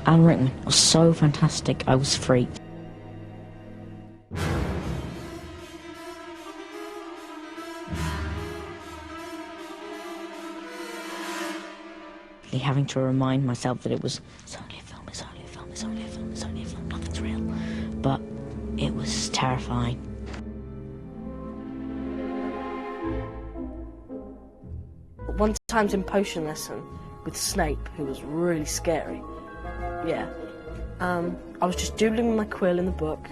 Alan Rickman was so fantastic, I was freaked. Having to remind myself that it's only a film, it's only a film, it's only a film, it's only a film, nothing's real. But it was terrifying. One time's in potion lesson with Snape, who was really scary. Yeah. I was just doodling with my quill in the book.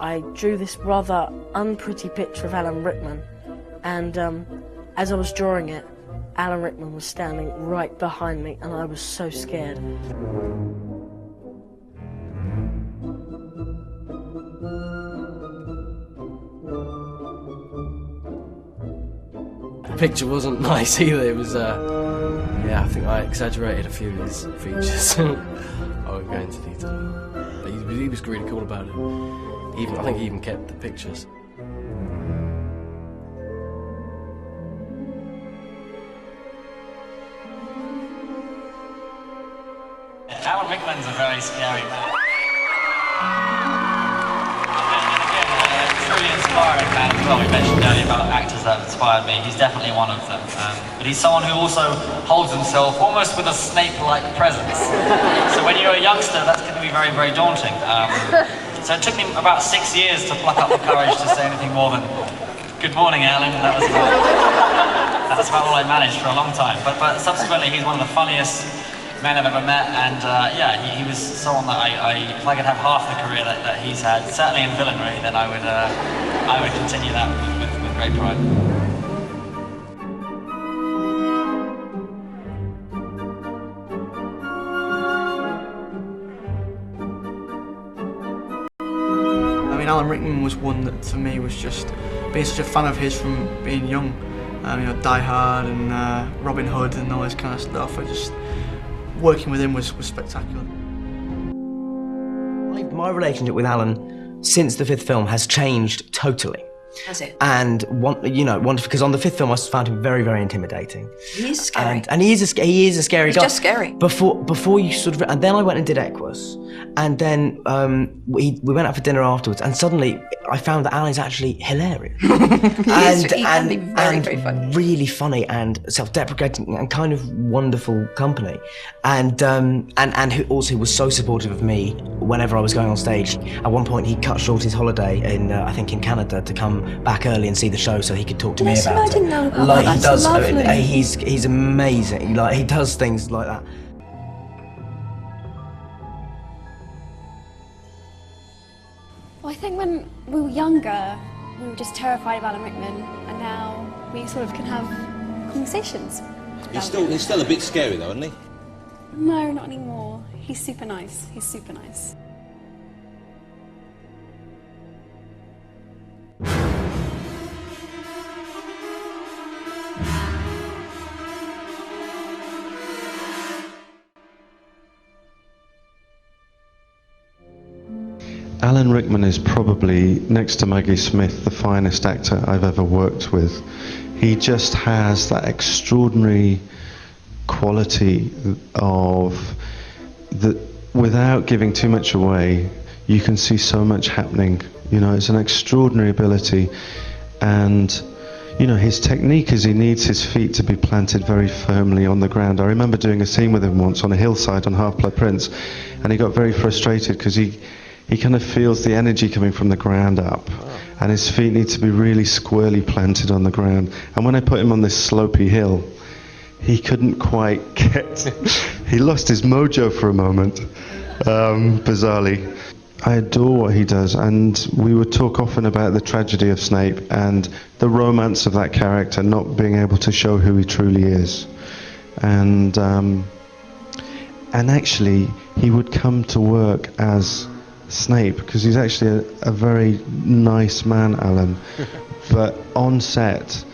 I drew this rather unpretty picture of Alan Rickman, and as I was drawing it, Alan Rickman was standing right behind me, and I was so scared. The picture wasn't nice either. It was, yeah, I think I exaggerated a few of his features. I won't go into detail. But he was really cool about it. I think he even kept the pictures. Alan Rickman's a very scary man. And again, truly inspiring man as well. We mentioned earlier about actors that have inspired me. He's definitely one of them. But he's someone who also holds himself almost with a Snape-like presence. So when you're a youngster, that's going to be very, very daunting. So it took me about 6 years to pluck up the courage to say anything more than, "Good morning, Alan." That's about all I managed for a long time. But subsequently, he's one of the funniest men I've ever met, and yeah, he was someone that if I could have half the career that he's had, certainly in villainry, then I would continue that with great pride. I mean, Alan Rickman was one that for me was just being such a fan of his from being young. You know, Die Hard and Robin Hood and all this kind of stuff. Working with him was spectacular. My relationship with Alan since the fifth film has changed totally. Has it? And because on the fifth film I found him very, very intimidating. He is scary. And he is a scary guy. He's just scary. Before you sort of, and then I went and did Equus, and then we went out for dinner afterwards, and suddenly I found that Alan is actually hilarious. He can be very, very funny. Really funny and self-deprecating and kind of wonderful company, and who also was so supportive of me whenever I was going on stage. At one point he cut short his holiday in I think in Canada to come back early and see the show so he could talk to me about it. I didn't know about like that. he does, Lovely. he's amazing. Like he does things like that. Well, I think when we were younger, we were just terrified of Alan Rickman, and now we sort of can have conversations. He's still a bit scary though, isn't he? No, not anymore. He's super nice. He's super nice. Alan Rickman is probably, next to Maggie Smith, the finest actor I've ever worked with. He just has that extraordinary quality of that, without giving too much away, you can see so much happening. You know, it's an extraordinary ability, and you know, his technique is he needs his feet to be planted very firmly on the ground. I remember doing a scene with him once on a hillside on Half-Blood Prince, and he got very frustrated because he kind of feels the energy coming from the ground up, and his feet need to be really squarely planted on the ground. And when I put him on this slopey hill, he couldn't quite get he lost his mojo for a moment, bizarrely. I adore what he does, and we would talk often about the tragedy of Snape and the romance of that character not being able to show who he truly is. And actually, he would come to work as Snape, because he's actually a very nice man, Alan. But on set,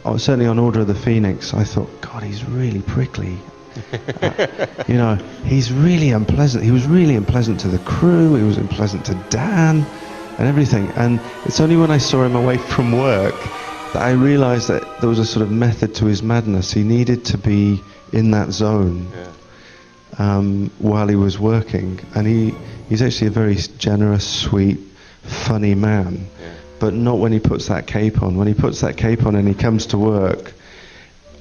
certainly on Order of the Phoenix, I thought, God, he's really prickly. You know, he's really unpleasant. He was really unpleasant to the crew, he was unpleasant to Dan and everything. And it's only when I saw him away from work that I realised that there was a sort of method to his madness. He needed to be in that zone. while he was working, and he's actually a very generous, sweet, funny man. But not when he puts that cape on. When he puts that cape on and he comes to work,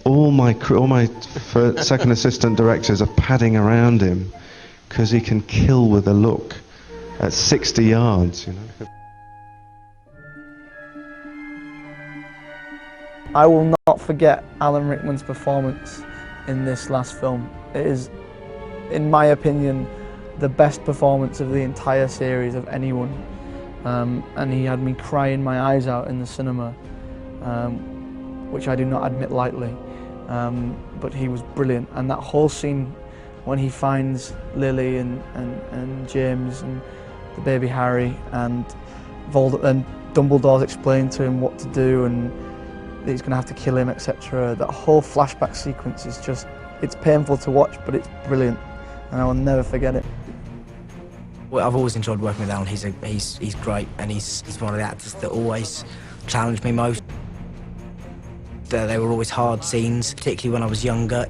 all my second assistant directors are padding around him because he can kill with a look at 60 yards, you know. I will not forget Alan Rickman's performance in this last film. It is, in my opinion, the best performance of the entire series of anyone. And he had me crying my eyes out in the cinema, which I do not admit lightly. But he was brilliant, and that whole scene when he finds Lily and James and the baby Harry, and Dumbledore's explained to him what to do and that he's going to have to kill him, etc. That whole flashback sequence is just, it's painful to watch, but it's brilliant, and I will never forget it. Well, I've always enjoyed working with Alan. He's great, and he's one of the actors that always challenged me most. They were always hard scenes, particularly when I was younger.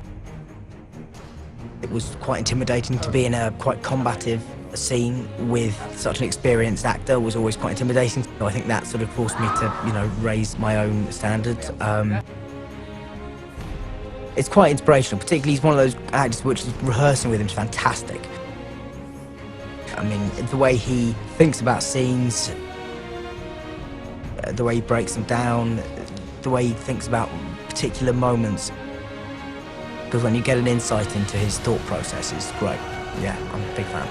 It was quite intimidating to be in a quite combative scene with such an experienced actor. Was always quite intimidating. So I think that sort of forced me to, you know, raise my own standards. It's quite inspirational, particularly he's one of those actors which rehearsing with him is fantastic. I mean, the way he thinks about scenes, the way he breaks them down, the way he thinks about particular moments. Because when you get an insight into his thought process, it's great. Yeah, I'm a big fan.